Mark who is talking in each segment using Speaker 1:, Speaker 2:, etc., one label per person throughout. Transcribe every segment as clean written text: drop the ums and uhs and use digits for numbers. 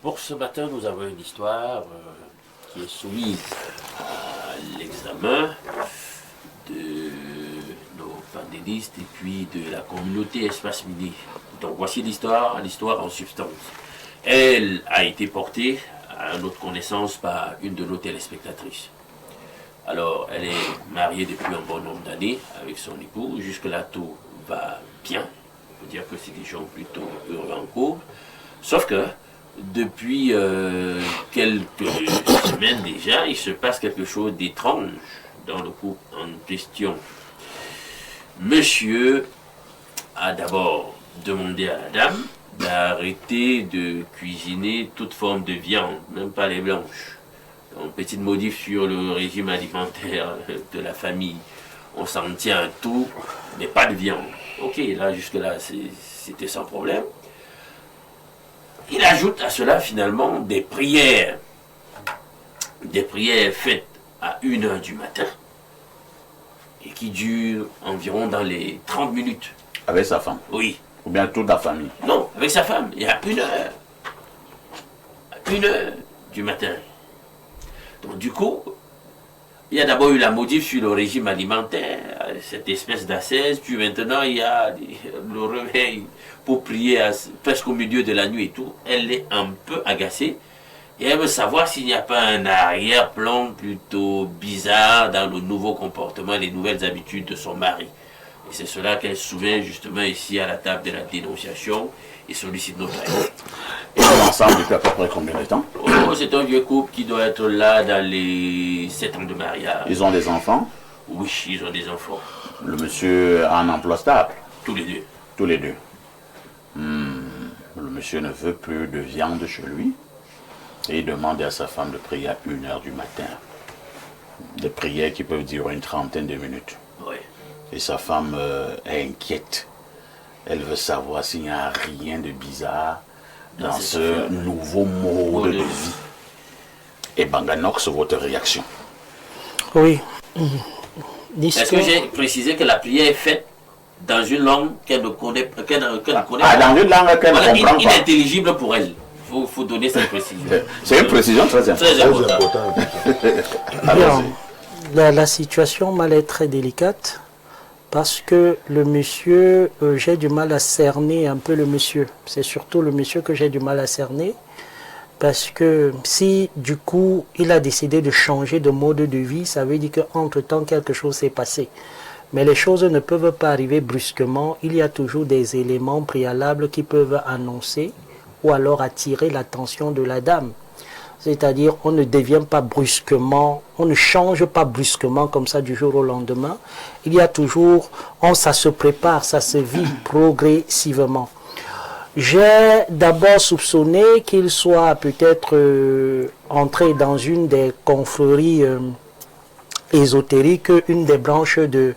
Speaker 1: Pour ce matin, nous avons une histoire qui est soumise à l'examen de nos panélistes et puis de la communauté Espace Midi. Donc voici l'histoire en substance. Elle a été portée à notre connaissance par une de nos téléspectatrices. Alors, elle est mariée depuis un bon nombre d'années avec son époux. Jusque-là, tout va bien. On peut dire que c'est des gens plutôt heureux en couple. Sauf que, depuis quelques semaines déjà, il se passe quelque chose d'étrange dans le couple en question. Monsieur a d'abord demandé à la dame d'arrêter de cuisiner toute forme de viande, même pas les blanches. Donc, petite modif sur le régime alimentaire de la famille. On s'en tient à tout, mais pas de viande. Ok, là, jusque-là, c'était sans problème. Il ajoute à cela, finalement, des prières faites à 1h du matin et qui durent environ dans les 30 minutes.
Speaker 2: Avec sa femme?
Speaker 1: Oui.
Speaker 2: Ou bien toute la famille?
Speaker 1: Non, avec sa femme. Il y a 1h. À 1h du matin. Donc du coup, il y a d'abord eu la modif sur le régime alimentaire, cette espèce d'ascèse, puis maintenant il y a le réveil pour prier presque au milieu de la nuit et tout. Elle est un peu agacée et elle veut savoir s'il n'y a pas un arrière-plan plutôt bizarre dans le nouveau comportement et les nouvelles habitudes de son mari. Et c'est cela qu'elle souvient justement ici à la table de la dénonciation et sollicite notre aide.
Speaker 2: Ils sont ensemble depuis à peu près combien de temps?
Speaker 1: Oh, c'est un vieux couple qui doit être là dans les 7 ans de mariage.
Speaker 2: Ils ont des enfants?
Speaker 1: Oui, ils ont des enfants.
Speaker 2: Le monsieur a un emploi stable?
Speaker 1: Tous les deux.
Speaker 2: Tous les deux. Le monsieur ne veut plus de viande chez lui et il demande à sa femme de prier à 1h du matin. Des prières qui peuvent durer une trentaine de minutes.
Speaker 1: Oui.
Speaker 2: Et sa femme est inquiète. Elle veut savoir s'il n'y a rien de bizarre dans ce nouveau mode de vie. Et Banganox, votre réaction?
Speaker 3: Oui.
Speaker 1: Est-ce que j'ai précisé que la prière est faite dans une langue qu'elle ne connaît pas?
Speaker 2: Dans une langue qu'elle ne comprend pas.
Speaker 1: Inintelligible pour elle. Il faut donner cette précision.
Speaker 2: C'est une précision très importante.
Speaker 3: Alors, la situation m'allait être très délicate parce que le monsieur, j'ai du mal à cerner un peu le monsieur. C'est surtout le monsieur que j'ai du mal à cerner parce que si du coup il a décidé de changer de mode de vie, ça veut dire qu'entre-temps quelque chose s'est passé. Mais les choses ne peuvent pas arriver brusquement. Il y a toujours des éléments préalables qui peuvent annoncer ou alors attirer l'attention de la dame. C'est-à-dire, on ne devient pas brusquement, on ne change pas brusquement comme ça du jour au lendemain. Il y a toujours, ça se prépare, ça se vit progressivement. J'ai d'abord soupçonné qu'il soit peut-être entré dans une des confréries ésotériques, une des branches de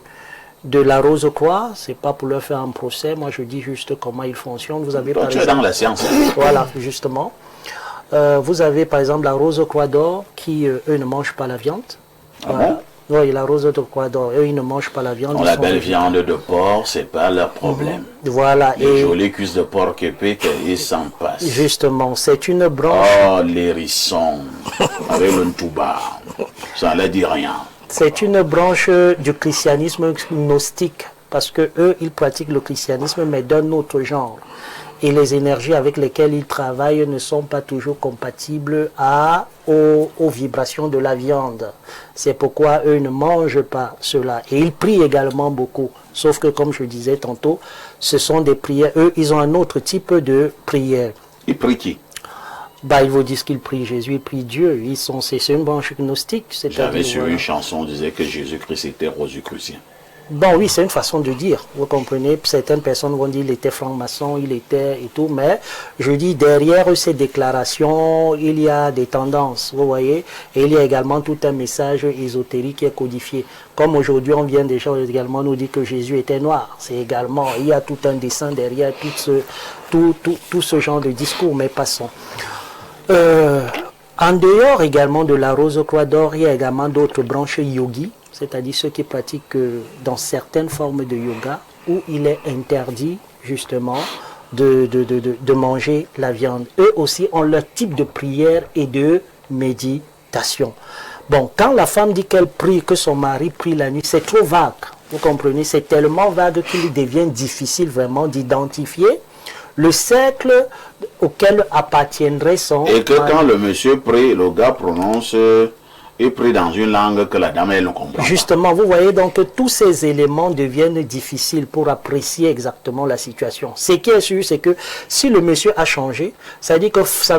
Speaker 3: la Rose-Croix. C'est pas pour leur faire un procès, moi je dis juste comment ils fonctionnent. Vous avez
Speaker 2: par exemple, dans la science.
Speaker 3: Voilà, justement. Vous avez par exemple la Rose-Croix d'Or qui, eux, ne mangent pas la viande.
Speaker 2: Ah bon?
Speaker 3: Oui, la Rose-Croix d'Or, eux, ils ne mangent pas la viande.
Speaker 2: La belle viande de porc, c'est pas leur problème.
Speaker 3: Voilà.
Speaker 2: Les jolies cuisses de porc épais, ils s'en passent.
Speaker 3: Justement, c'est une branche.
Speaker 2: Oh, l'hérisson, avec le ntouba, ça ne dit rien.
Speaker 3: C'est une branche du christianisme gnostique, parce que eux, ils pratiquent le christianisme, mais d'un autre genre. Et les énergies avec lesquelles ils travaillent ne sont pas toujours compatibles aux vibrations de la viande. C'est pourquoi eux ne mangent pas cela. Et ils prient également beaucoup. Sauf que, comme je disais tantôt, ce sont des prières. Eux, ils ont un autre type de prière.
Speaker 2: Ils prient qui?
Speaker 3: Ils vous disent qu'ils prient Jésus, ils prient Dieu. C'est une branche gnostique.
Speaker 2: J'avais sur une chanson, on disait que Jésus-Christ était rosicrucien.
Speaker 3: Bon, oui, c'est une façon de dire, vous comprenez. Certaines personnes vont dire qu'il était franc-maçon, il était et tout, mais je dis derrière ces déclarations, il y a des tendances, vous voyez, et il y a également tout un message ésotérique qui est codifié. Comme aujourd'hui, on vient déjà également nous dire que Jésus était noir. C'est également, il y a tout un dessin derrière tout ce genre de discours, mais passons. En dehors également de la Rose-Croix d'Or, il y a également d'autres branches yogi, c'est-à-dire ceux qui pratiquent dans certaines formes de yoga, où il est interdit justement de manger la viande. Eux aussi ont leur type de prière et de méditation. Bon, quand la femme dit qu'elle prie, que son mari prie la nuit, c'est trop vague. Vous comprenez? C'est tellement vague qu'il devient difficile vraiment d'identifier le cercle auquel appartiendrait son
Speaker 2: Et que
Speaker 3: mari.
Speaker 2: quand le monsieur prie, le gars prononce et prie dans une langue que la dame, elle ne comprend pas.
Speaker 3: Justement, vous voyez donc que tous ces éléments deviennent difficiles pour apprécier exactement la situation. Ce qui est sûr, c'est que si le monsieur a changé, ça veut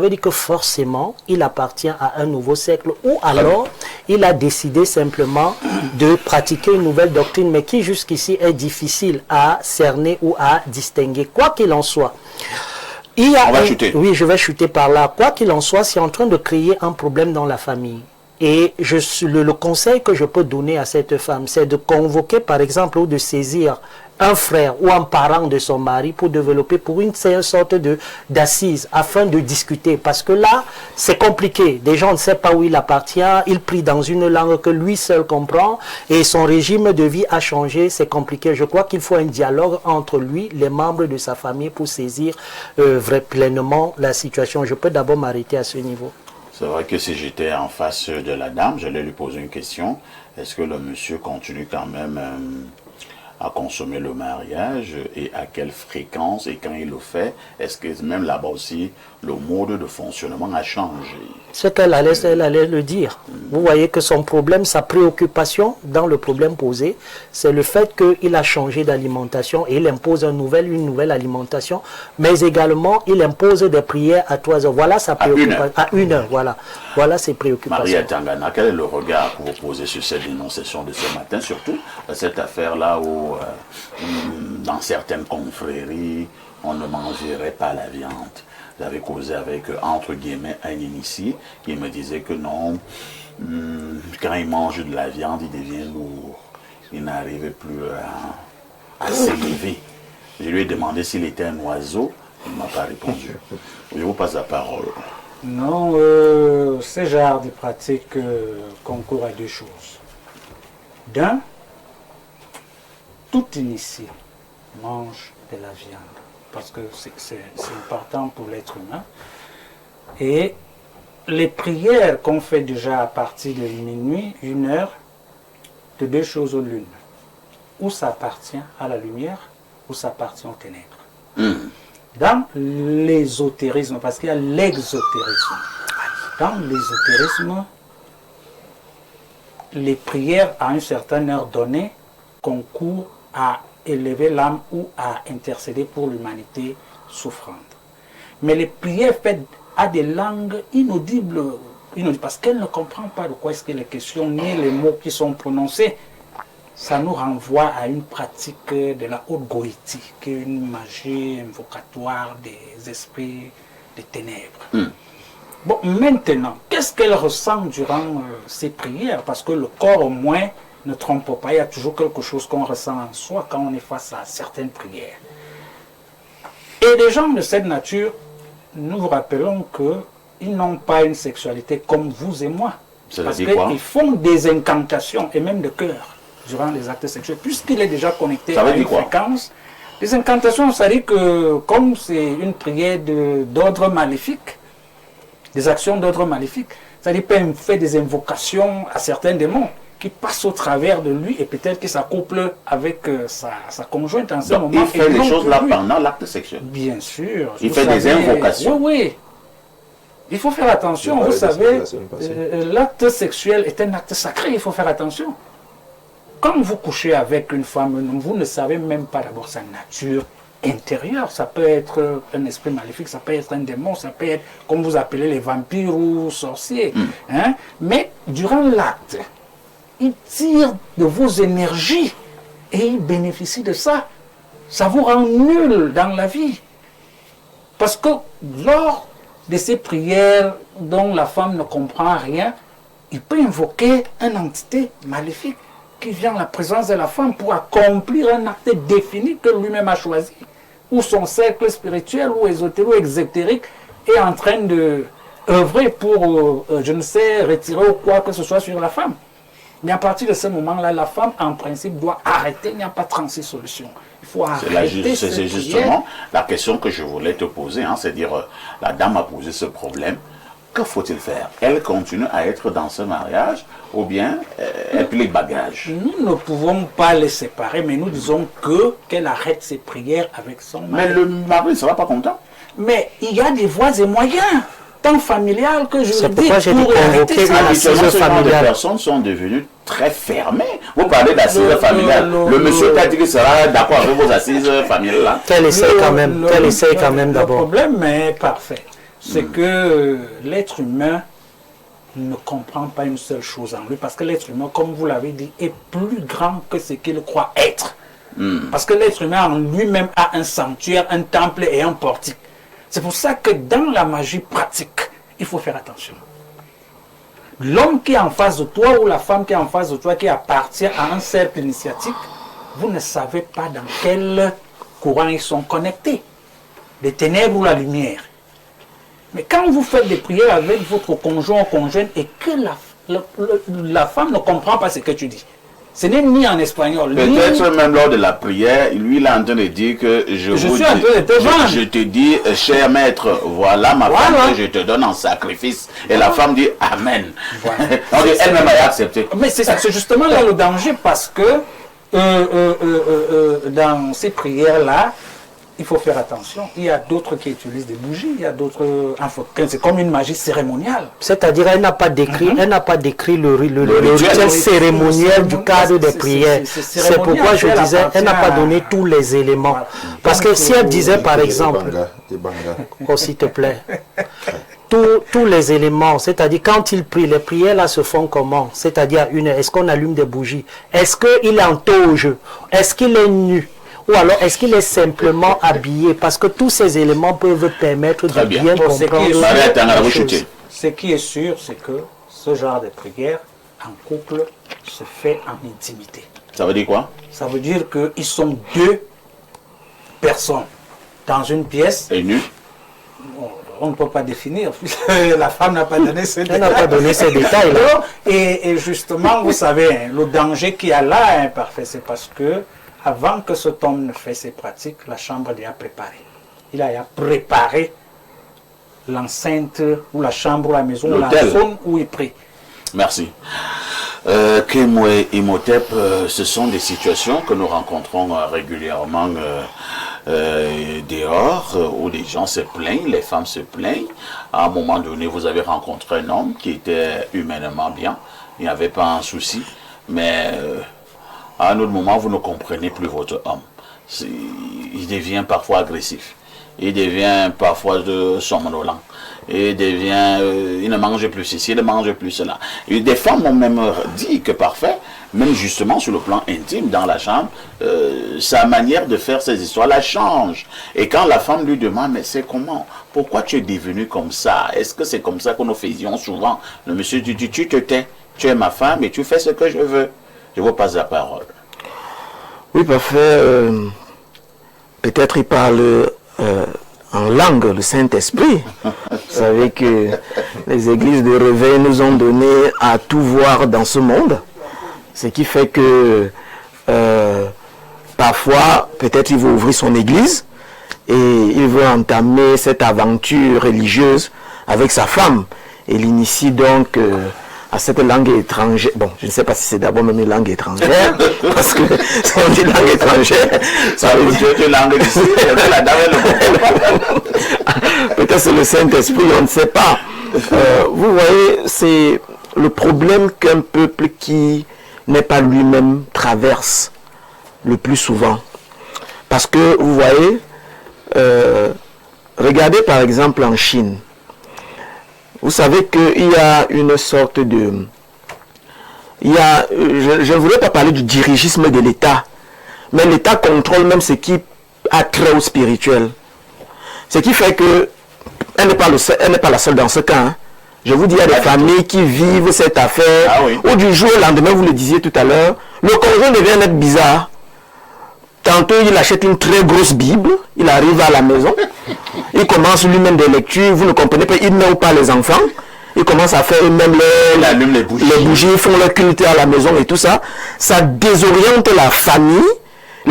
Speaker 3: dire que forcément, il appartient à un nouveau siècle, ou alors il a décidé simplement de pratiquer une nouvelle doctrine, mais qui jusqu'ici est difficile à cerner ou à distinguer. Quoi qu'il en soit,
Speaker 2: On va chuter.
Speaker 3: Oui, je vais chuter par là. Quoi qu'il en soit, c'est en train de créer un problème dans la famille. Et le conseil que je peux donner à cette femme, c'est de convoquer, par exemple, ou de saisir un frère ou un parent de son mari pour développer pour une sorte d'assise afin de discuter. Parce que là, c'est compliqué. Des gens ne savent pas où il appartient, il prie dans une langue que lui seul comprend et son régime de vie a changé, c'est compliqué. Je crois qu'il faut un dialogue entre lui, les membres de sa famille pour saisir pleinement la situation. Je peux d'abord m'arrêter à ce niveau.
Speaker 2: C'est vrai que si j'étais en face de la dame, j'allais lui poser une question. Est-ce que le monsieur continue quand même à consommer le mariage et à quelle fréquence et quand il le fait? Est-ce que même là-bas aussi, le mode de fonctionnement a changé?
Speaker 3: Ce qu'elle allait le dire. Vous voyez que son problème, sa préoccupation dans le problème posé, c'est le fait qu'il a changé d'alimentation et il impose une nouvelle alimentation, mais également il impose des prières à 3 heures. Voilà sa préoccupation. À 1 heure, voilà. Voilà ses préoccupations.
Speaker 2: Maria Tangana, quel est le regard que vous posez sur cette dénonciation de ce matin, surtout cette affaire-là où, dans certaines confréries, on ne mangerait pas la viande? J'avais causé avec, entre guillemets, un initié qui me disait que non, quand il mange de la viande, il devient lourd. Il n'arrive plus à s'élever. Je lui ai demandé s'il était un oiseau. Il ne m'a pas répondu. Je vous passe la parole.
Speaker 4: Non, ce genre de pratique concourt à deux choses. D'un, tout initié mange de la viande, parce que c'est important pour l'être humain. Et les prières qu'on fait déjà à partir de minuit, 1 heure, de deux choses aux lunes. Ou ça appartient à la lumière, ou ça appartient aux ténèbres. Dans l'ésotérisme, parce qu'il y a l'exotérisme, dans l'ésotérisme, les prières à une certaine heure donnée concourent à élever l'âme ou à intercéder pour l'humanité souffrante. Mais les prières faites à des langues inaudibles, parce qu'elle ne comprend pas de quoi est-ce qu'il est question, ni les mots qui sont prononcés, ça nous renvoie à une pratique de la haute goétie, qui est une magie invocatoire des esprits des ténèbres. Bon, maintenant, qu'est-ce qu'elle ressent durant ces prières? Parce que le corps, au moins, ne trompe pas, il y a toujours quelque chose qu'on ressent en soi quand on est face à certaines prières. Et les gens de cette nature, nous vous rappelons qu'ils n'ont pas une sexualité comme vous et moi. Parce qu'ils font des incantations, et même de cœur, durant les actes sexuels, puisqu'il est déjà connecté à une fréquence. Les incantations, ça dit que comme c'est une prière d'ordre maléfique, des actions d'ordre maléfique, ça dit qu'il fait des invocations à certains démons qui passent au travers de lui et peut-être qu'il s'accouple avec sa conjointe en ce moment.
Speaker 2: Il fait les choses là pendant l'acte sexuel.
Speaker 4: Bien sûr.
Speaker 2: Il fait des invocations.
Speaker 4: Oui, oui. Il faut faire attention, vous savez, l'acte sexuel est un acte sacré, il faut faire attention. Quand vous couchez avec une femme, vous ne savez même pas d'abord sa nature intérieure. Ça peut être un esprit maléfique, ça peut être un démon, ça peut être, comme vous appelez les vampires ou sorciers. Hein? Mais durant l'acte, il tire de vos énergies et il bénéficie de ça. Ça vous rend nul dans la vie. Parce que lors de ces prières dont la femme ne comprend rien, il peut invoquer une entité maléfique qui vient en la présence de la femme pour accomplir un acte défini que lui-même a choisi, où son cercle spirituel ou ésotérique ou exotérique est en train de œuvrer pour, je ne sais, retirer ou quoi que ce soit sur la femme. Mais à partir de ce moment-là, la femme, en principe, doit arrêter. Il n'y a pas 36 solutions. Il faut arrêter.
Speaker 2: C'est justement la question que je voulais te poser. Hein, c'est-à-dire, la dame a posé ce problème. Que faut-il faire? Elle continue à être dans ce mariage ou bien elle plie bagage?
Speaker 4: Nous ne pouvons pas les séparer, mais nous disons qu'elle arrête ses prières avec son mari.
Speaker 2: Mais le mari ne sera pas content.
Speaker 4: Mais il y a des voies et moyens, tant familial que juridique.
Speaker 3: C'est pourquoi j'ai dit convoquer à l'assise familiale.
Speaker 2: Les personnes sont devenues très fermées. Vous parlez d'assises familiales. Le monsieur qui a dit qu'il sera d'accord avec vos assises familiales.
Speaker 3: Qu'elle essaie quand même, qu'elle essaie quand même d'abord.
Speaker 4: Le problème est parfait. C'est que l'être humain ne comprend pas une seule chose en lui. Parce que l'être humain, comme vous l'avez dit, est plus grand que ce qu'il croit être. Parce que l'être humain en lui-même a un sanctuaire, un temple et un portique. C'est pour ça que dans la magie pratique, il faut faire attention. L'homme qui est en face de toi ou la femme qui est en face de toi, qui appartient à un cercle initiatique, vous ne savez pas dans quel courant ils sont connectés. Les ténèbres ou la lumière. Mais quand vous faites des prières avec votre conjoint ou conjointe et que la femme ne comprend pas ce que tu dis, ce n'est ni en espagnol.
Speaker 2: Peut-être même lors de la prière, lui il est en train de dire que je te dis, cher maître, voilà ma femme que je te donne en sacrifice. Et la femme dit Amen. Voilà. Elle-même a accepté.
Speaker 4: Mais c'est justement là le danger parce que dans ces prières-là, il faut faire attention. Il y a d'autres qui utilisent des bougies, il y a d'autres... C'est comme une magie cérémoniale.
Speaker 3: C'est-à-dire elle n'a pas décrit, le rituel cérémoniel du cadre des prières. C'est pourquoi je disais, elle n'a pas donné tous les éléments. Voilà. Parce que si elle disait par exemple, oh s'il te plaît, tous les éléments, c'est-à-dire quand il prie, les prières là se font comment? C'est-à-dire est-ce qu'on allume des bougies? Est-ce qu'il est en toge? Est-ce qu'il est nu? Ou alors, est-ce qu'il est simplement habillé? Parce que tous ces éléments peuvent permettre de bien comprendre.
Speaker 4: Ce qui est sûr, c'est que ce genre de prière, en couple, se fait en intimité.
Speaker 2: Ça veut dire quoi?
Speaker 4: Ça veut dire qu'ils sont deux personnes dans une pièce.
Speaker 2: Et nus?
Speaker 4: On ne peut pas définir. La femme n'a pas donné ces détails.
Speaker 3: Elle n'a pas donné ces détails. Là.
Speaker 4: Et justement, vous savez, le danger qu'il y a là est imparfait. C'est parce que avant que cet homme ne fasse ses pratiques, la chambre est déjà préparée. Il a préparé l'enceinte ou la chambre ou la maison ou la zone où il prie.
Speaker 2: Merci. Kemwe Imhotep, ce sont des situations que nous rencontrons régulièrement dehors, où les gens se plaignent, les femmes se plaignent. À un moment donné, vous avez rencontré un homme qui était humainement bien, il n'y avait pas un souci, mais... à un autre moment, vous ne comprenez plus votre homme. Il devient parfois agressif. Il devient parfois somnolent. Il ne mange plus ceci, il ne mange plus cela. Et des femmes m'ont même dit que parfait, même justement sur le plan intime, dans la chambre, sa manière de faire ses histoires la change. Et quand la femme lui demande, mais c'est comment? Pourquoi tu es devenu comme ça? Est-ce que c'est comme ça que nous faisions souvent? Le monsieur dit, tu te tais, tu es ma femme et tu fais ce que je veux. Je vous passe la parole.
Speaker 5: Oui, parfait. Peut-être il parle en langue, le Saint-Esprit. Vous savez que les églises de réveil nous ont donné à tout voir dans ce monde. Ce qui fait que parfois, peut-être il veut ouvrir son église et il veut entamer cette aventure religieuse avec sa femme. Et il initie donc... à cette langue étrangère. Bon, je ne sais pas si c'est d'abord même une langue étrangère, parce que si on dit langue étrangère, ça veut dire que langue d'ici, la dame ne comprend pas. Peut-être c'est le Saint-Esprit, on ne sait pas. Vous voyez, c'est le problème qu'un peuple qui n'est pas lui-même traverse le plus souvent. Parce que, vous voyez, regardez par exemple en Chine. Vous savez qu'il y a une sorte de... je ne voulais pas parler du dirigisme de l'État, mais l'État contrôle même ce qui a trait au spirituel. Ce qui fait que elle n'est pas la seule dans ce cas. Hein. Je vous dis, il y a des familles qui vivent cette affaire, où du jour au lendemain, vous le disiez tout à l'heure, le conjoint devient être bizarre. Tantôt, il achète une très grosse Bible, il arrive à la maison, il commence lui-même des lectures, vous ne comprenez pas, il met ou pas les enfants, ils commencent à faire eux-mêmes les bougies, ils font leur culte à la maison et tout ça. Ça désoriente la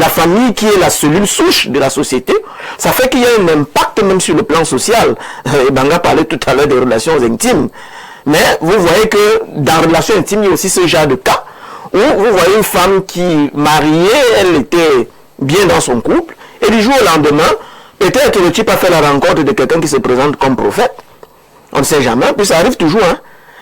Speaker 5: famille qui est la cellule souche de la société. Ça fait qu'il y a un impact même sur le plan social. Banga parlait tout à l'heure des relations intimes. Mais vous voyez que dans les relations intimes, il y a aussi ce genre de cas où vous voyez une femme qui, mariée, elle était bien dans son couple, et du jour au lendemain, peut-être que le type a fait la rencontre de quelqu'un qui se présente comme prophète. On ne sait jamais, puis ça arrive toujours. Hein.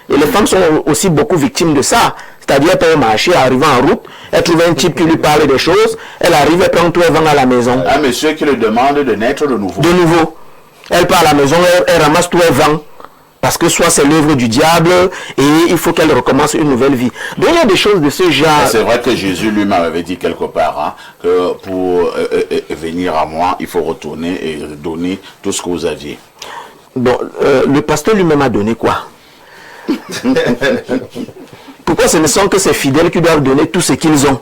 Speaker 5: Et les femmes sont aussi beaucoup victimes de ça. C'est-à-dire, elle peut marcher, arriver en route, elle trouve un type qui lui parle des choses, elle arrive, elle prend tout, elle vend à la maison.
Speaker 2: Un monsieur qui lui demande de naître de nouveau.
Speaker 5: De nouveau. Elle part à la maison, elle ramasse tout, elle vend. Parce que soit c'est l'œuvre du diable et il faut qu'elle recommence une nouvelle vie. Donc il y a des choses de ce genre.
Speaker 2: C'est vrai que Jésus lui-même avait dit quelque part hein, que pour venir à moi, il faut retourner et donner tout ce que vous aviez.
Speaker 5: Bon, le pasteur lui-même a donné quoi? Pourquoi ce ne sont que ces fidèles qui doivent donner tout ce qu'ils ont?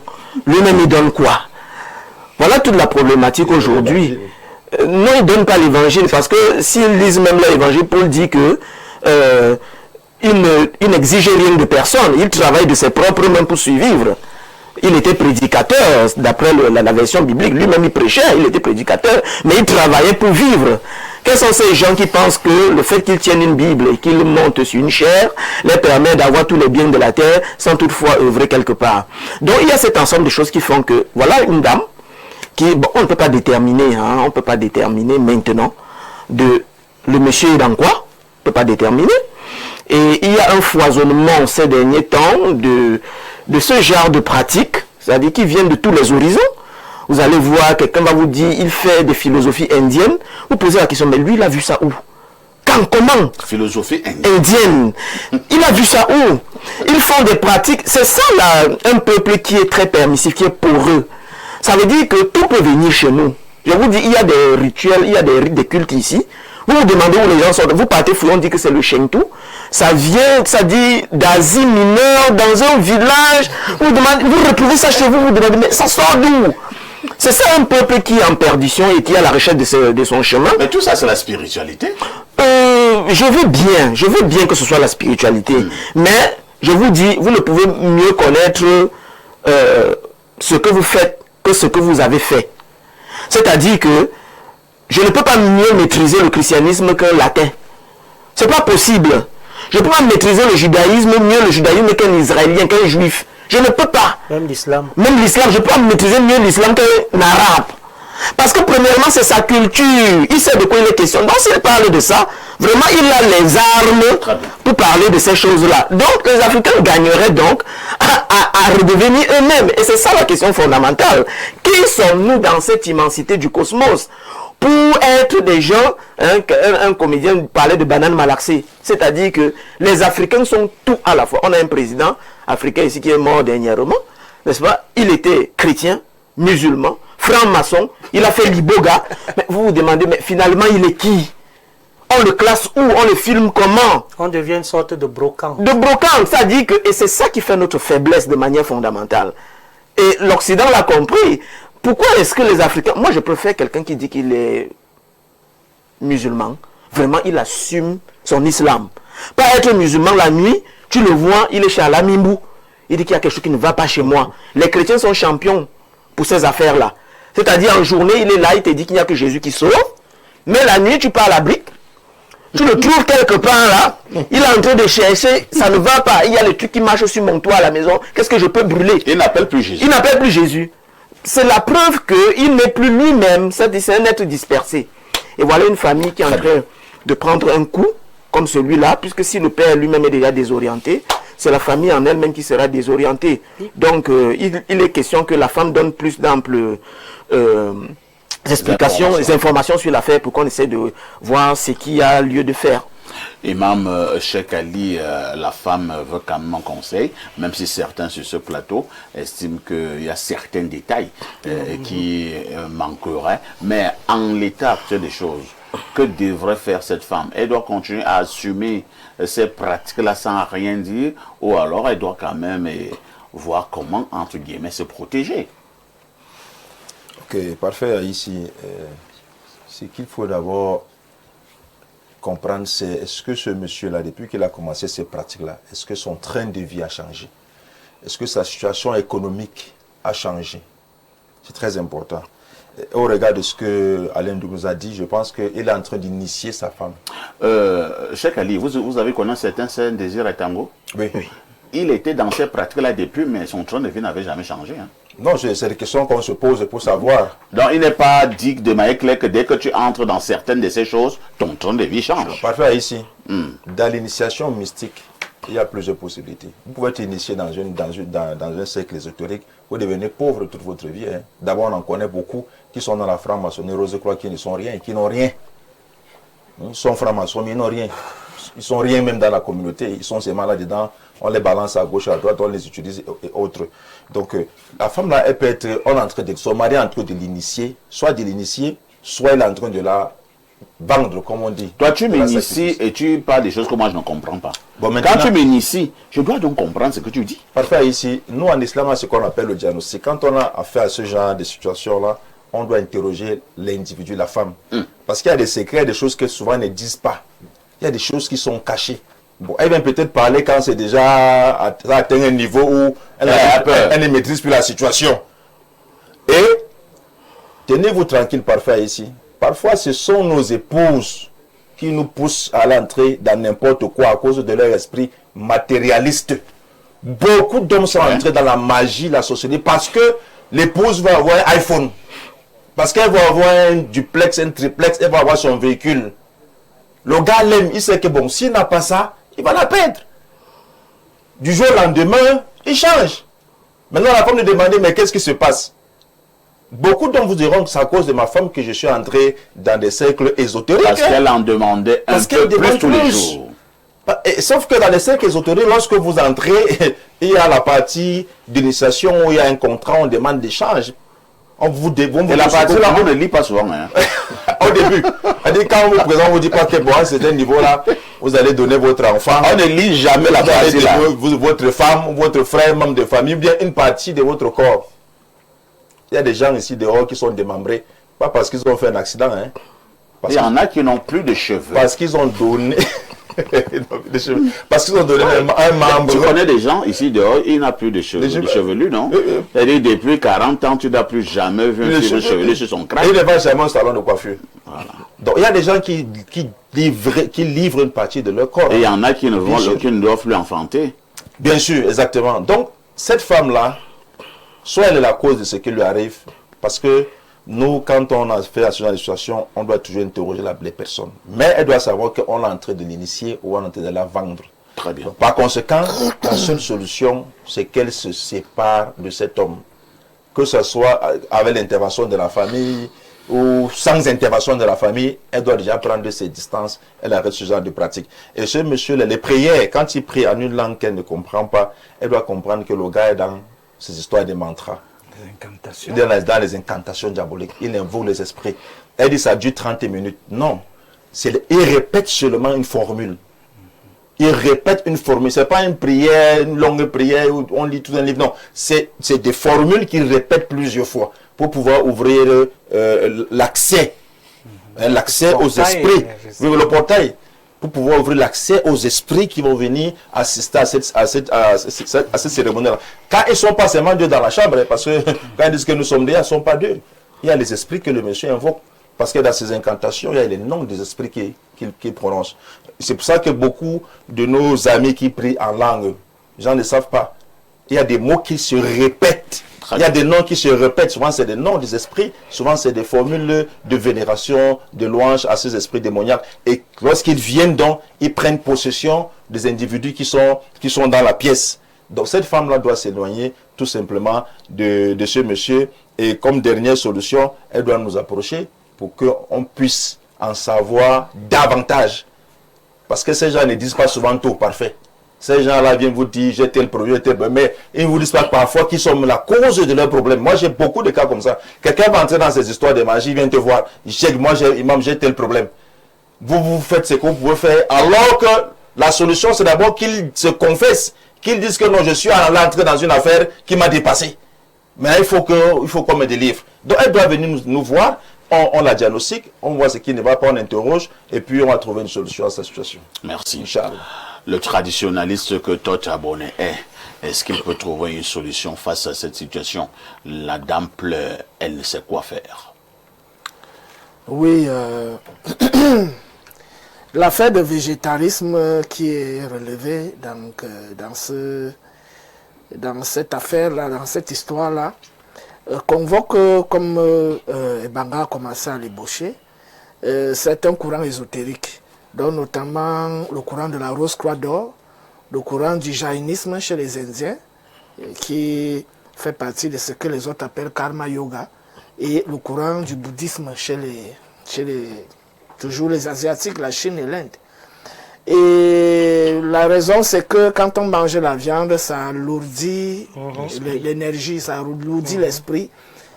Speaker 5: Lui-même il donne quoi? Voilà toute la problématique aujourd'hui. Non, il ne donne pas l'évangile parce que s'ils lisent même l'évangile, Paul dit que il n'exige rien de personne, il travaille de ses propres mains pour survivre. Il était prédicateur, d'après la version biblique, lui-même il prêchait, il était prédicateur, mais il travaillait pour vivre. Quels sont ces gens qui pensent que le fait qu'ils tiennent une Bible et qu'ils montent sur une chaire les permet d'avoir tous les biens de la terre sans toutefois œuvrer quelque part? Donc il y a cet ensemble de choses qui font que, voilà une dame, qui, bon, on ne peut pas déterminer, hein, on ne peut pas déterminer maintenant le monsieur est dans quoi, on ne peut pas déterminer. Et il y a un foisonnement ces derniers temps de ce genre de pratiques, c'est-à-dire qui viennent de tous les horizons. Vous allez voir, quelqu'un va vous dire, il fait des philosophies indiennes. Vous posez la question, mais lui, il a vu ça où? Quand, comment?
Speaker 2: Philosophie
Speaker 5: indienne. Il a vu ça où? Ils font des pratiques. C'est ça, là, un peuple qui est très permissif, qui est poreux. Ça veut dire que tout peut venir chez nous. Je vous dis, il y a des rituels, il y a des rites, des cultes ici. Vous vous demandez où les gens sont. Vous partez fouiller, on dit que c'est le Shinto. Ça vient, ça dit d'Asie mineure, dans un village. Vous retrouvez ça chez vous, vous demandez, mais ça sort d'où? C'est ça un peuple qui est en perdition et qui est à la recherche de son chemin.
Speaker 2: Mais tout ça, c'est la spiritualité.
Speaker 5: Je veux bien que ce soit la spiritualité. Mais, je vous dis, vous ne pouvez mieux connaître ce que vous faites que ce que vous avez fait. C'est-à-dire que je ne peux pas mieux maîtriser le christianisme qu'un latin. C'est pas possible. Je ne peux pas maîtriser le judaïsme qu'un Israélien, qu'un juif. Je ne peux pas.
Speaker 3: Même l'islam.
Speaker 5: Même l'islam, je ne peux pas maîtriser mieux l'islam qu'un arabe. Parce que premièrement, c'est sa culture. Il sait de quoi il est question. Donc s'il parle de ça, vraiment, il a les armes pour parler de ces choses-là. Donc les Africains gagneraient donc à redevenir eux-mêmes. Et c'est ça la question fondamentale. Qui sommes-nous dans cette immensité du cosmos pour être des gens, un comédien parlait de banane malaxée. C'est-à-dire que les Africains sont tout à la fois. On a un président africain ici qui est mort dernièrement, n'est-ce pas? Il était chrétien, musulman, franc-maçon, il a fait l'iboga. Mais vous vous demandez, mais finalement il est qui? On le classe où? On le filme comment?
Speaker 3: On devient une sorte de brocante.
Speaker 5: De brocante, ça dit que, et c'est ça qui fait notre faiblesse de manière fondamentale. Et l'Occident l'a compris. Pourquoi est-ce que les Africains... Moi, je préfère quelqu'un qui dit qu'il est musulman. Vraiment, il assume son islam. Pas être musulman la nuit, tu le vois, il est chez Alamimbu. Il dit qu'il y a quelque chose qui ne va pas chez moi. Les chrétiens sont champions pour ces affaires-là. C'est-à-dire, en journée, il est là, il te dit qu'il n'y a que Jésus qui sauve. Mais la nuit, tu pars à la brique. Tu le trouves quelque part là. Il est en train de chercher, ça ne va pas. Il y a le truc qui marche sur mon toit à la maison. Qu'est-ce que je peux brûler?
Speaker 2: Il n'appelle plus Jésus.
Speaker 5: Il n'appelle plus Jésus. C'est la preuve qu'il n'est plus lui-même, c'est un être dispersé. Et voilà une famille qui est en train de prendre un coup, comme celui-là, puisque si le père lui-même est déjà désorienté, c'est la famille en elle-même qui sera désorientée. Donc, il est question que la femme donne plus d'amples explications, des informations sur l'affaire pour qu'on essaie de voir ce qu'il y a lieu de faire.
Speaker 2: Imam Cheikh Ali, la femme veut quand même un conseil, même si certains sur ce plateau estiment qu'il y a certains détails qui manqueraient. Mais en l'état actuel des choses, que devrait faire cette femme? Elle doit continuer à assumer ces pratiques-là sans rien dire, ou alors elle doit quand même voir comment, entre guillemets, se protéger.
Speaker 6: Ok, parfait. Ici, c'est qu'il faut d'abord comprendre, c'est est-ce que ce monsieur-là, depuis qu'il a commencé ces pratiques-là, est-ce que son train de vie a changé? Est-ce que sa situation économique a changé? C'est très important. Au regard de ce que Alain nous a dit, je pense qu'il est en train d'initier sa femme.
Speaker 2: Cheikh Ali, vous avez connu un certain Saint-Désir Etango?
Speaker 6: Oui.
Speaker 2: Il était dans ces pratiques-là depuis, mais son train de vie n'avait jamais changé. Hein.
Speaker 6: Non, c'est des questions qu'on se pose pour savoir.
Speaker 2: Donc il n'est pas dit de manière claire que dès que tu entres dans certaines de ces choses, ton train de vie change.
Speaker 6: Parfait, ici. Dans l'initiation mystique, il y a plusieurs possibilités. Vous pouvez être initié dans un cercle ésotérique, vous devenez pauvre toute votre vie. Hein. D'abord, on en connaît beaucoup qui sont dans la franc-maçonnerie, Rose-Croix, qui ne sont rien, qui n'ont rien. Ils sont francs-maçons, mais ils n'ont rien. Ils sont rien même dans la communauté. Ils sont ces malades-dedans. On les balance à gauche, à droite, on les utilise et autres. Donc, la femme là, elle peut être, on est en train de, son mari est en train de l'initier, soit il est en train de la vendre, comme on dit.
Speaker 2: Toi, tu m'inities et tu parles des choses que moi je ne comprends pas.
Speaker 6: Bon, maintenant,
Speaker 2: quand tu m'inities, je dois donc comprendre ce que tu dis.
Speaker 6: Parfait, ici, nous en islam, on a ce qu'on appelle le diagnostic. Quand on a affaire à ce genre de situation-là, on doit interroger l'individu, la femme. Parce qu'il y a des secrets, des choses que souvent ne disent pas. Il y a des choses qui sont cachées. Bon, elle vient peut-être parler quand c'est déjà atteint un niveau où elle ne maîtrise plus la situation. Et tenez-vous tranquille, parfait, ici. Parfois, ce sont nos épouses qui nous poussent à l'entrée dans n'importe quoi à cause de leur esprit matérialiste. Beaucoup d'hommes sont entrés dans la magie, la société, parce que l'épouse va avoir un iPhone. Parce qu'elle va avoir un duplex, un triplex, elle va avoir son véhicule. Le gars l'aime, il sait que bon, s'il n'a pas ça, il va la perdre. Du jour au lendemain, il change. Maintenant, la femme lui demande, mais qu'est-ce qui se passe? Beaucoup d'hommes vous diront que c'est à cause de ma femme que je suis entré dans des cercles ésotériques.
Speaker 2: Parce qu'elle en demandait un peu plus tous les jours.
Speaker 6: Sauf que dans les cercles ésotériques, lorsque vous entrez, il y a la partie d'initiation où il y a un contrat, on demande d'échange. Et
Speaker 2: la partie là, on ne lit pas souvent. Hein.
Speaker 6: Au début. Quand on vous présente, on vous dit pas que bon, à un certain niveau-là, vous allez donner votre enfant.
Speaker 2: On ne lit jamais la partie là.
Speaker 6: Votre femme, votre frère, membre de famille, ou bien une partie de votre corps. Il y a des gens ici dehors qui sont démembrés. Pas parce qu'ils ont fait un accident. Hein.
Speaker 2: Il y en a qui n'ont plus de cheveux.
Speaker 6: Parce qu'ils ont donné... Parce qu'ils ont donné un membre.
Speaker 2: Tu connais des gens ici dehors, il n'a plus de cheveux, de chevelus, non? C'est-à-dire depuis 40 ans, tu n'as plus jamais vu un fil chevelu sur son crâne.
Speaker 6: Il ne va jamais au salon de coiffure. Voilà. Donc il y a des gens qui livrent une partie de leur corps.
Speaker 2: Et il y en a qui ne doivent plus enfanter.
Speaker 6: Bien sûr, exactement. Donc cette femme-là, soit elle est la cause de ce qui lui arrive, parce que nous, quand on a fait à ce genre de situation, on doit toujours interroger les personnes. Mais elle doit savoir qu'on est en train de l'initier ou on est en train de la vendre.
Speaker 2: Très bien.
Speaker 6: Donc, par conséquent, la seule solution, c'est qu'elle se sépare de cet homme. Que ce soit avec l'intervention de la famille ou sans intervention de la famille, elle doit déjà prendre ses distances. Elle arrête ce genre de pratique. Et ce monsieur, les prières, quand il prie en une langue qu'elle ne comprend pas, elle doit comprendre que le gars est dans ces histoires de mantras.
Speaker 4: Incantations.
Speaker 6: Dans les incantations diaboliques, il invoque les esprits. Elle dit ça dure 30 minutes. Non. Il répète seulement une formule. Il répète une formule. Ce n'est pas une prière, une longue prière où on lit tout un livre. Non. C'est des formules qu'il répète plusieurs fois pour pouvoir ouvrir l'accès. L'accès aux esprits. Oui, le portail. Pour pouvoir ouvrir l'accès aux esprits qui vont venir assister à cette cérémonie-là. Quand ils ne sont pas seulement deux dans la chambre, parce que quand ils disent que nous sommes deux, ils ne sont pas deux. Il y a les esprits que le monsieur invoque. Parce que dans ces incantations, il y a les noms des esprits qu'il prononce. C'est pour ça que beaucoup de nos amis qui prient en langue, les gens ne savent pas. Il y a des mots qui se répètent. Il y a des noms qui se répètent. Souvent, c'est des noms des esprits. Souvent, c'est des formules de vénération, de louange à ces esprits démoniaques. Et lorsqu'ils viennent donc, ils prennent possession des individus qui sont dans la pièce. Donc, cette femme-là doit s'éloigner tout simplement de ce monsieur. Et comme dernière solution, elle doit nous approcher pour qu'on puisse en savoir davantage. Parce que ces gens ne disent pas souvent tout parfait. Ces gens-là viennent vous dire, j'ai tel problème, mais ils ne vous disent pas parfois qu'ils sont la cause de leurs problèmes. Moi, j'ai beaucoup de cas comme ça. Quelqu'un va entrer dans ces histoires de magie, il vient te voir, il dit, moi, j'ai tel problème. Vous faites ce que vous pouvez faire, alors que la solution, c'est d'abord qu'ils se confessent, qu'ils disent que non, je suis entré dans une affaire qui m'a dépassé. Mais il faut qu'on me délivre. Donc, elle doit venir nous voir on la diagnostique, on voit ce qui ne va pas, on interroge, et puis on va trouver une solution à cette situation.
Speaker 2: Merci.
Speaker 6: Inch'Allah.
Speaker 2: Le traditionnaliste que Tocha Bonnet est-ce qu'il peut trouver une solution face à cette situation? La dame pleure, elle ne sait quoi faire.
Speaker 7: Oui, l'affaire de végétarisme qui est relevée dans cette affaire-là, dans cette histoire-là, convoque, comme Ebanga a commencé à l'ébaucher, c'est un courant ésotérique, dont notamment le courant de la Rose Croix d'Or, le courant du jaïnisme chez les Indiens, qui fait partie de ce que les autres appellent karma yoga, et le courant du bouddhisme chez toujours les Asiatiques, la Chine et l'Inde. Et la raison, c'est que quand on mange la viande, ça alourdit l'énergie, ça alourdit l'esprit,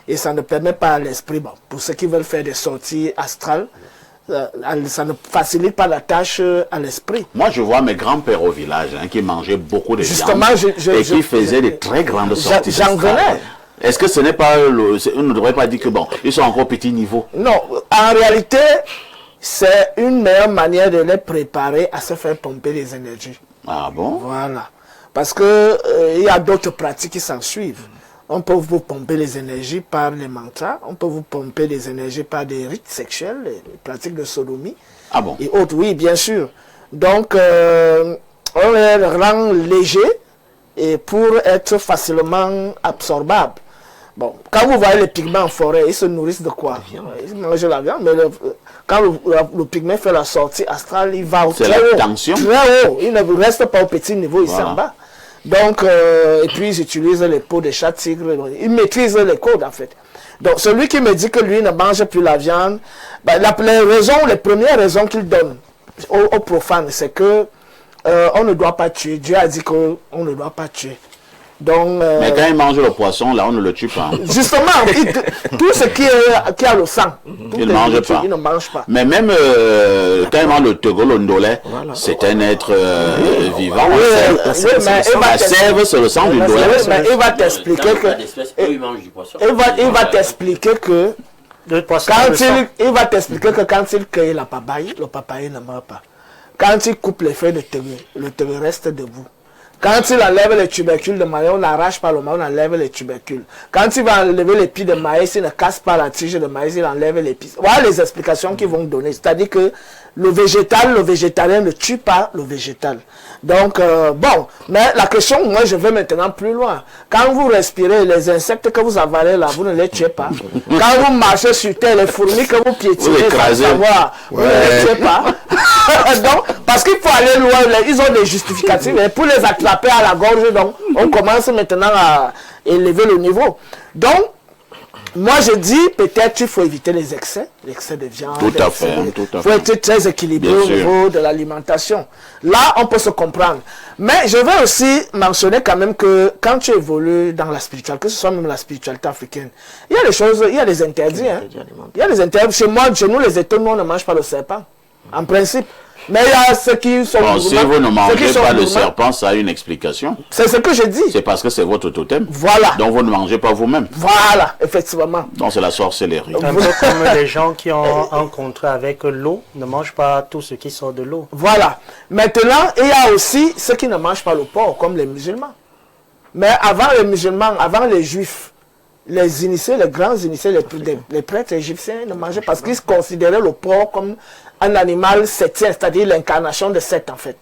Speaker 7: et ça ne permet pas à l'esprit, bon, pour ceux qui veulent faire des sorties astrales, ça ne facilite pas la tâche à l'esprit.
Speaker 2: Moi, je vois mes grands-pères au village qui mangeaient beaucoup de
Speaker 7: Justement,
Speaker 2: viande et qui faisaient de très grandes sorties.
Speaker 7: J'en venais.
Speaker 2: Est-ce que ce n'est pas... on ne devrait pas dire que, bon, ils sont encore au petit niveau?
Speaker 7: Non, en réalité, c'est une meilleure manière de les préparer à se faire pomper les énergies.
Speaker 2: Ah bon?
Speaker 7: Voilà. Parce que il y a d'autres pratiques qui s'en suivent. On peut vous pomper les énergies par les mantras, on peut vous pomper les énergies par des rites sexuels, les pratiques de sodomie.
Speaker 2: Ah bon?
Speaker 7: Et autres, oui, bien sûr. Donc, on les rend légers et pour être facilement absorbables. Bon, quand vous voyez les pygmées en forêt, ils se nourrissent de quoi? Ils mangent la viande, mais quand le pygmée fait la sortie astrale, il va très haut.
Speaker 2: Tension.
Speaker 7: Très haut. Il ne reste pas au petit niveau, il s'en va. Donc, et puis ils utilisent les peaux de chat tigre, ils maîtrisent les codes en fait. Donc, celui qui me dit que lui ne mange plus la viande, ben, les premières raisons qu'il donne aux profanes, c'est que on ne doit pas tuer. Dieu a dit qu'on ne doit pas tuer. Donc,
Speaker 2: mais quand il mange le poisson, là, on ne le tue pas.
Speaker 7: Justement, tout ce qui a le sang,
Speaker 2: il ne mange pas.
Speaker 7: Il ne mange pas.
Speaker 2: Mais même quand il mange le tegolo ndolé, c'est un être vivant. La sève, c'est le sang du ndolé.
Speaker 7: Mais il va t'expliquer que... Il va t'expliquer que... Il va t'expliquer que quand il cueille le papaye ne meurt pas. Quand il coupe les feuilles de tegou, le tegou reste debout. Quand il enlève les tubercules de maïs, on n'arrache pas le maïs, on enlève les tubercules. Quand il va enlever les pieds de maïs, il ne casse pas la tige de maïs, il enlève les pieds. Voilà les explications qu'ils vont donner. C'est-à-dire que le végétalien ne tue pas le végétal. Donc, bon, mais la question, moi, je vais maintenant plus loin. Quand vous respirez, les insectes que vous avalez là, vous ne les tuez pas. Quand vous marchez sur terre, les fourmis que vous piétinez, sans savoir, vous ne les tuez pas. Donc, parce qu'il faut aller loin, ils ont des justificatifs, mais pour les attraper à la gorge, donc, on commence maintenant à élever le niveau. Donc, moi je dis peut-être qu'il faut éviter les excès de viande.
Speaker 2: Tout à fait.
Speaker 7: Il faut être très équilibré au niveau de l'alimentation. Là, on peut se comprendre. Mais je vais aussi mentionner quand même que quand tu évolues dans la spiritualité, que ce soit même la spiritualité africaine, il y a des choses, il y a des interdits. Hein. Il y a des interdits. Chez nous, les États, nous, on ne mange pas le serpent. En principe. Mais il y a ceux qui sont...
Speaker 2: Bon, si vous ne mangez pas le serpent, ça a une explication.
Speaker 7: C'est ce que je dis.
Speaker 2: C'est parce que c'est votre totem.
Speaker 7: Voilà.
Speaker 2: Donc vous ne mangez pas vous-même.
Speaker 7: Voilà, effectivement.
Speaker 2: Donc c'est la sorcellerie.
Speaker 3: Un peu comme les gens qui ont un contrat avec l'eau, ne mangent pas tout ce qui sort de l'eau.
Speaker 7: Voilà. Maintenant, il y a aussi ceux qui ne mangent pas le porc, comme les musulmans. Mais avant les musulmans, avant les juifs, les initiés, les grands initiés, les prêtres égyptiens ne mangeaient pas parce qu'ils considéraient le porc comme un animal septien, c'est-à-dire l'incarnation de Seth en fait.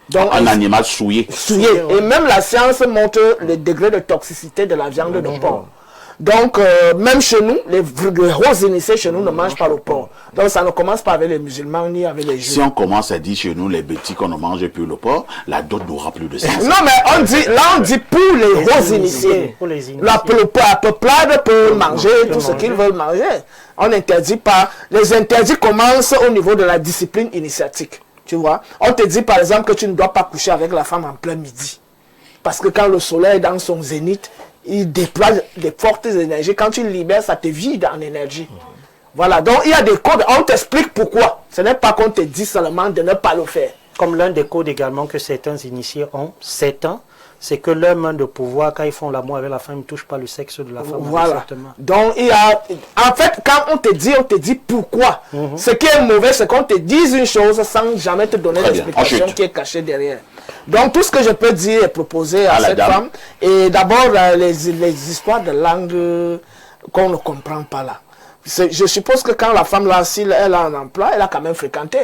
Speaker 7: Donc,
Speaker 2: un animal souillé.
Speaker 7: Et même la science montre le degré de toxicité de la viande de porc. Donc, même chez nous, les gros initiés chez nous ne mangent pas le porc. Donc, ça ne commence pas avec les musulmans ni avec les juifs.
Speaker 2: Si on commence à dire chez nous, les bêtis qu'on ne mange plus le porc, la dot n'aura plus de sens.
Speaker 7: Non, mais on dit pour les gros initiés.
Speaker 3: Pour les initiés.
Speaker 7: La peuplade peut manger tout ce qu'ils veulent manger. On n'interdit pas. Les interdits commencent au niveau de la discipline initiatique. Tu vois, on te dit par exemple que tu ne dois pas coucher avec la femme en plein midi. Parce que quand le soleil est dans son zénith, il déploie des fortes énergies. Quand tu libères, ça te vide en énergie. Voilà, donc il y a des codes. On t'explique pourquoi. Ce n'est pas qu'on te dit seulement de ne pas le faire.
Speaker 3: comme l'un des codes également que certains initiés ont, 7 ans, c'est que leur main de pouvoir, quand ils font l'amour avec la femme, ne touche pas le sexe de la femme.
Speaker 7: Voilà. Donc, il y a... En fait, quand on te dit pourquoi. Ce qui est mauvais, c'est qu'on te dise une chose sans jamais te donner l'explication qui est cachée derrière. Donc, tout ce que je peux dire et proposer à cette femme, et d'abord, les histoires de langue qu'on ne comprend pas là. Je suppose que quand la femme, là, si elle a un emploi, elle a quand même fréquenté.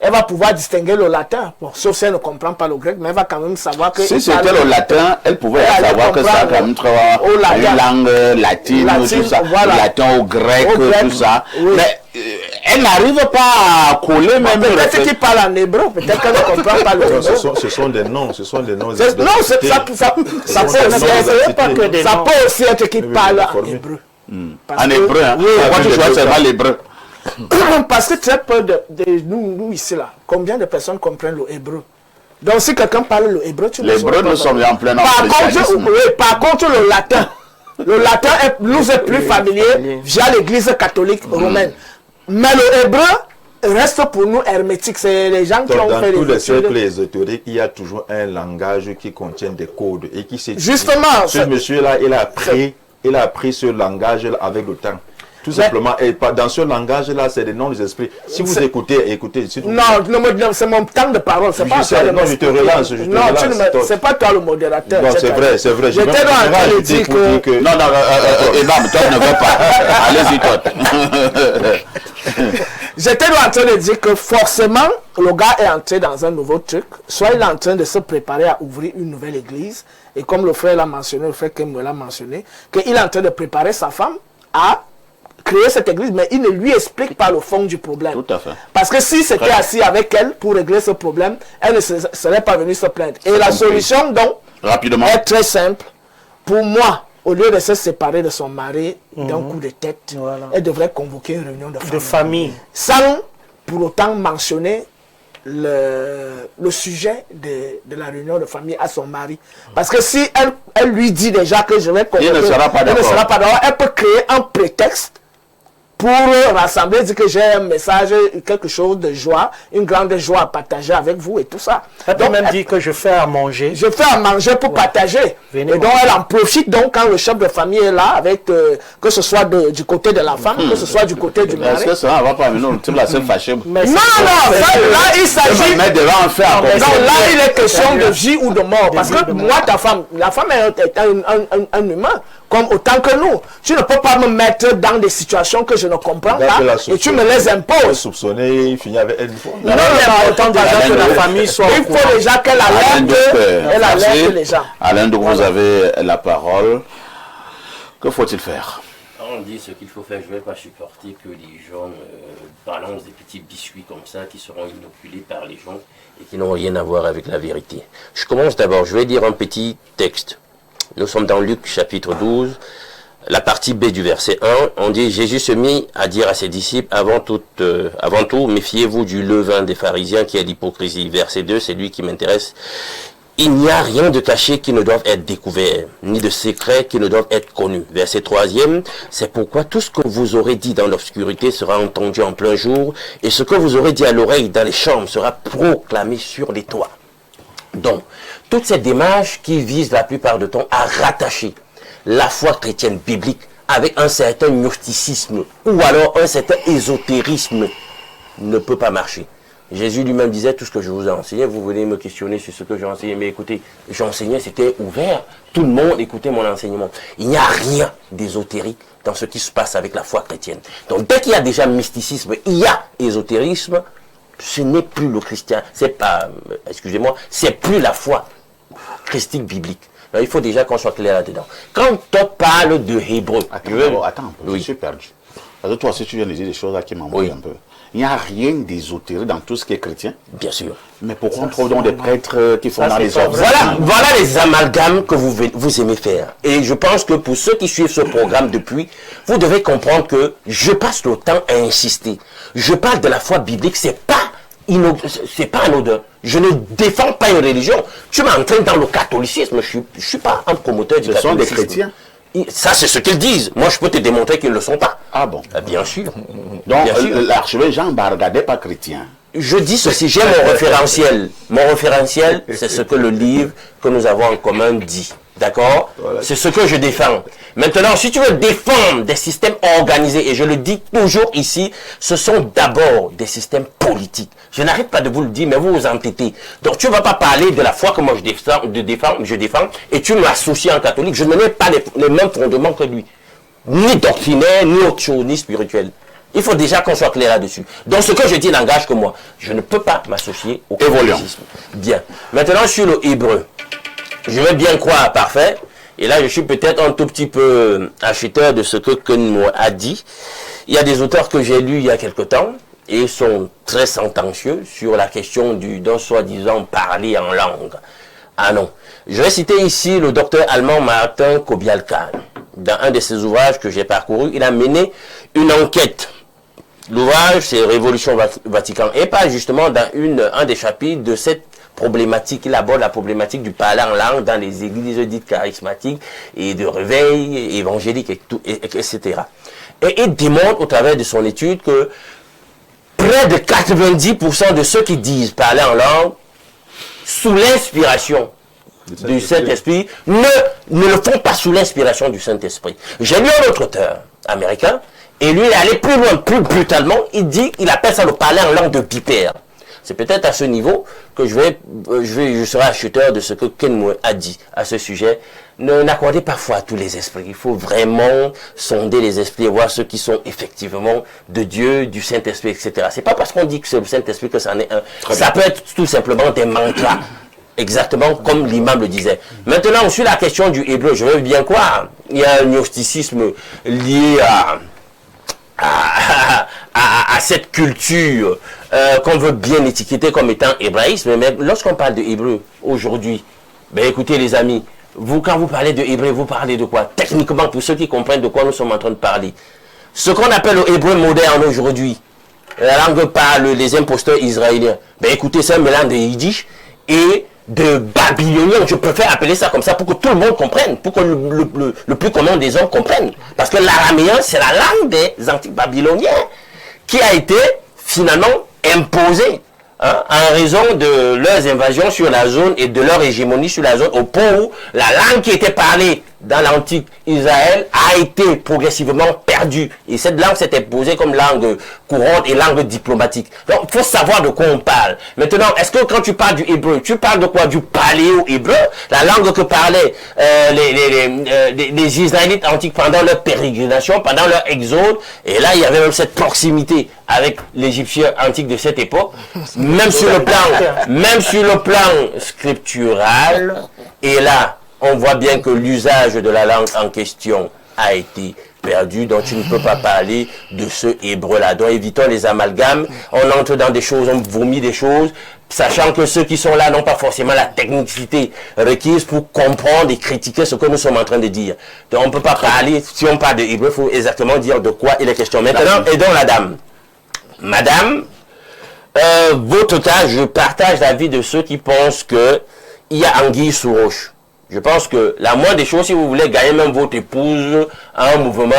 Speaker 7: Elle va pouvoir distinguer le latin, bon, sauf si elle ne comprend pas le grec, mais elle va quand même savoir que...
Speaker 2: Si c'était le latin, elle pouvait savoir que ça quand même une langue latine, tout ça, voilà. Le latin au grec, tout ça. Oui. Mais elle n'arrive pas à coller même...
Speaker 7: Peut-être qu'il parle en hébreu, peut-être qu'elle ne comprend pas le hébreu.
Speaker 6: Ce sont des noms, ce sont des noms.
Speaker 7: Non, ça peut aussi être qu'il parle en hébreu.
Speaker 2: En hébreu, hein? Pourquoi tu choisis seulement l'hébreu?
Speaker 7: Parce que très peu de nous ici là, combien de personnes comprennent le hébreu? Donc si quelqu'un parle le hébreu, tu le
Speaker 2: l'hébreu, nous sommes en plein
Speaker 7: par contre le latin nous est plus familier via l'église catholique romaine. Mais le hébreu reste pour nous hermétique. C'est les gens qui ont fait les études. Dans tous les cercles
Speaker 6: ésotériques, il y a toujours un langage qui contient des codes et qui s'est...
Speaker 7: Justement,
Speaker 6: ce monsieur-là, il a appris ce langage avec le temps. Tout simplement, et dans ce langage-là, c'est des noms des esprits. Si vous écoutez.
Speaker 7: Non, c'est mon temps de parole. C'est pas
Speaker 6: toi. Non, je te relance.
Speaker 7: Non, c'est pas toi le modérateur.
Speaker 6: Non, c'est vrai.
Speaker 7: J'étais en train de dire que...
Speaker 2: Non, Imam, toi ne veux pas. Allez-y, toi.
Speaker 7: J'étais en train de dire que forcément, le gars est entré dans un nouveau truc. Soit il est en train de se préparer à ouvrir une nouvelle église. Et comme le frère l'a mentionné, le frère Kim l'a mentionné, qu'il est en train de préparer sa femme à créer cette église, mais il ne lui explique pas le fond du problème.
Speaker 2: Tout à fait.
Speaker 7: Parce que si c'était assis avec elle pour régler ce problème, elle ne serait pas venue se plaindre. Et la solution, donc, est très simple. Pour moi, au lieu de se séparer de son mari d'un coup de tête, elle devrait convoquer une réunion de famille. Sans pour autant mentionner le sujet de la réunion de famille à son mari. Parce que si elle lui dit déjà que je vais convoquer, elle ne sera pas d'accord. Elle peut créer un prétexte pour rassembler, dire que j'ai un message, quelque chose de joie, une grande joie à partager avec vous et tout ça.
Speaker 3: Elle peut même dire que je fais à manger.
Speaker 7: Je fais à manger pour partager. Venez et donc elle en profite donc quand le chef de famille est là, avec que ce soit du côté de la femme, que ce soit du côté du mari.
Speaker 2: Est-ce que ça va pas venir la seule fâchée?
Speaker 7: Non, là il s'agit...
Speaker 2: Donc
Speaker 7: là il est question de vie ou de mort. Parce que moi, la femme est un humain, comme autant que nous. Tu ne peux pas me mettre dans des situations que je ne comprends pas et tu me les imposes.
Speaker 6: Soupçonner, il finit avec elle une fois.
Speaker 7: Non, mais autant déjà que la famille soit... Il faut déjà qu'elle alerte les gens.
Speaker 2: Alain, donc vous avez la parole. Que faut-il faire?
Speaker 1: On dit ce qu'il faut faire. Je ne vais pas supporter que les gens balancent des petits biscuits comme ça qui seront inoculés par les gens et qui n'ont rien à voir avec la vérité. Je commence d'abord, je vais dire un petit texte. Nous sommes dans Luc chapitre 12, la partie B du verset 1. On dit, Jésus se mit à dire à ses disciples, avant tout, méfiez-vous du levain des pharisiens qui est l'hypocrisie. Verset 2, c'est lui qui m'intéresse. Il n'y a rien de caché qui ne doive être découvert, ni de secret qui ne doivent être connus. Verset 3e, c'est pourquoi tout ce que vous aurez dit dans l'obscurité sera entendu en plein jour, et ce que vous aurez dit à l'oreille dans les chambres sera proclamé sur les toits. Donc, toute cette démarche qui vise la plupart du temps à rattacher la foi chrétienne biblique avec un certain gnosticisme ou alors un certain ésotérisme ne peut pas marcher. Jésus lui-même disait, tout ce que je vous ai enseigné, vous venez me questionner sur ce que j'ai enseigné, mais écoutez, j'enseignais, c'était ouvert, tout le monde écoutait mon enseignement. Il n'y a rien d'ésotérique dans ce qui se passe avec la foi chrétienne. Donc dès qu'il y a déjà mysticisme, il y a ésotérisme, ce n'est plus le christian, c'est pas, excusez-moi, c'est plus la foi christique biblique. Alors, il faut déjà qu'on soit clair là-dedans. Quand on parle de hébreu...
Speaker 2: Attends, je suis perdu. Parce que toi aussi, tu viens de dire des choses là qui m'embrouillent un peu. Il n'y a rien d'ésotérique dans tout ce qui est chrétien.
Speaker 1: Bien sûr.
Speaker 2: Mais pourquoi on trouve donc des prêtres qui font dans les ordres?
Speaker 1: Voilà les amalgames que vous aimez faire. Et je pense que pour ceux qui suivent ce programme depuis, vous devez comprendre que je passe le temps à insister. Je parle de la foi biblique, c'est pas anodin. Je ne défends pas une religion. Tu m'entraînes dans le catholicisme. Je suis pas un promoteur du catholicisme.
Speaker 2: Ce sont des chrétiens.
Speaker 1: Ça, c'est ce qu'ils disent. Moi, je peux te démontrer qu'ils ne le sont pas.
Speaker 2: Ah bon?
Speaker 1: Bien sûr.
Speaker 2: Donc, l'archevêque Jean Barga n'est pas chrétien.
Speaker 8: je dis ceci, j'ai mon référentiel. Mon référentiel, c'est ce que le livre que nous avons en commun dit. D'accord? Voilà. C'est ce que je défends. Maintenant, si tu veux défendre des systèmes organisés, et je le dis toujours ici, ce sont d'abord des systèmes politiques. Je n'arrête pas de vous le dire, mais vous vous entêtez. Donc, tu ne vas pas parler de la foi que moi je défends, et tu m'associes en catholique. Je n'ai pas les mêmes fondements que lui. Ni doctrinaire, ni autre chose, ni spirituel. Il faut déjà qu'on soit clair là-dessus. Donc, ce que je dis n'engage que moi. Je ne peux pas m'associer au catholicisme. Bien. Maintenant, sur le hébreu. Je veux bien croire parfait, et là je suis peut-être un tout petit peu acheteur de ce que Kenmo a dit. Il y a des auteurs que j'ai lus il y a quelque temps, et ils sont très sentencieux sur la question d'un soi-disant parler en langue. Ah non. Je vais citer ici le docteur allemand Martin Kobialka. Dans un de ses ouvrages que j'ai parcouru, il a mené une enquête. L'ouvrage, c'est Révolution Vatican, et pas justement dans un des chapitres de cette problématique. Il aborde la problématique du parler en langue dans les églises dites charismatiques et de réveil évangélique, etc. Et il démontre au travers de son étude que près de 90% de ceux qui disent parler en langue sous l'inspiration du Saint-Esprit ne le font pas sous l'inspiration du Saint-Esprit. J'ai lu un autre auteur américain, et lui il est allé plus loin, plus brutalement. Il appelle ça le parler en langue de pipère. C'est peut-être à ce niveau que je serai acheteur de ce que Kenmo a dit à ce sujet. N'accordez pas foi à tous les esprits. Il faut vraiment sonder les esprits et voir ceux qui sont effectivement de Dieu, du Saint-Esprit, etc. C'est pas parce qu'on dit que c'est le Saint-Esprit que ça en est un. Ça peut être tout simplement des mantras. Exactement comme l'imam le disait. Maintenant, sur la question du hébreu, je veux bien croire. Il y a un gnosticisme lié à cette culture qu'on veut bien étiqueter comme étant hébraïsme. Mais lorsqu'on parle de hébreu aujourd'hui, ben écoutez les amis, quand vous parlez de hébreu, vous parlez de quoi? Techniquement, pour ceux qui comprennent de quoi nous sommes en train de parler. Ce qu'on appelle le hébreu moderne aujourd'hui, la langue parle les imposteurs israéliens. Ben écoutez, c'est un mélange de yiddish et de babylonien. Je préfère appeler ça comme ça pour que tout le monde comprenne, pour que le plus commun des hommes comprenne. Parce que l'araméen, c'est la langue des antiques babyloniens qui a été finalement imposée en raison de leurs invasions sur la zone et de leur hégémonie sur la zone, au point où la langue qui était parlée dans l'antique Israël a été progressivement perdue. Et cette langue s'est imposée comme langue courante et langue diplomatique. Donc, il faut savoir de quoi on parle. Maintenant, est-ce que quand tu parles du hébreu, tu parles de quoi? Du paléo-hébreu, la langue que parlaient les Israélites antiques pendant leur pérégrination, pendant leur exode. Et là, il y avait même cette proximité avec l'Égyptien antique de cette époque. Même sur le plan scriptural. Et là, on voit bien que l'usage de la langue en question a été perdu, donc tu ne peux pas parler de ce hébreu-là. Donc évitons les amalgames, on entre dans des choses, on vomit des choses, sachant que ceux qui sont là n'ont pas forcément la technicité requise pour comprendre et critiquer ce que nous sommes en train de dire. Donc on ne peut pas parler, si on parle de hébreu, il faut exactement dire de quoi il est question. Maintenant, aidons la dame. Madame, votre cas, je partage l'avis de ceux qui pensent qu'il y a anguille sous roche. Je pense que la moindre des choses, si vous voulez gagner même votre épouse à un mouvement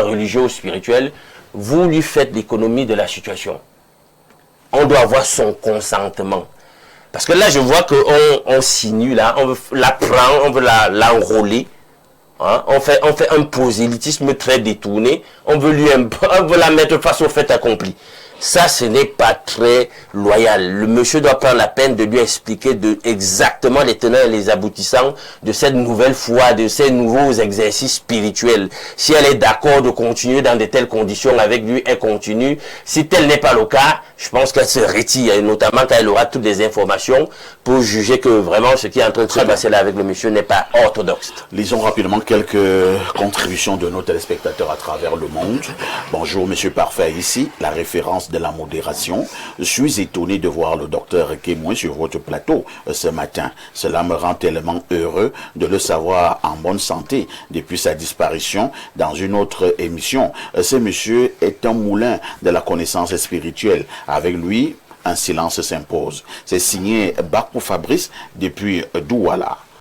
Speaker 8: religieux ou spirituel, vous lui faites l'économie de la situation. On doit avoir son consentement. Parce que là, je vois qu'on sinue, là, on veut la prendre, on veut l'enrôler. Hein? On fait un prosélytisme très détourné. On veut la mettre face au fait accompli. Ça, ce n'est pas très loyal. Le monsieur doit prendre la peine de lui expliquer exactement les tenants et les aboutissants de cette nouvelle foi, de ces nouveaux exercices spirituels. Si elle est d'accord de continuer dans de telles conditions avec lui, elle continue. Si tel n'est pas le cas, je pense qu'elle se retire, et notamment quand elle aura toutes les informations pour juger que vraiment ce qui est en train de se passer là avec le monsieur n'est pas orthodoxe.
Speaker 2: Lisons rapidement quelques contributions de nos téléspectateurs à travers le monde. Bonjour, monsieur Parfait, ici, la référence de la modération. Je suis étonné de voir le docteur Kenmo sur votre plateau ce matin. Cela me rend tellement heureux de le savoir en bonne santé depuis sa disparition dans une autre émission. Ce monsieur est un moulin de la connaissance spirituelle. Avec lui, un silence s'impose. C'est signé Bakou Fabrice depuis Douala.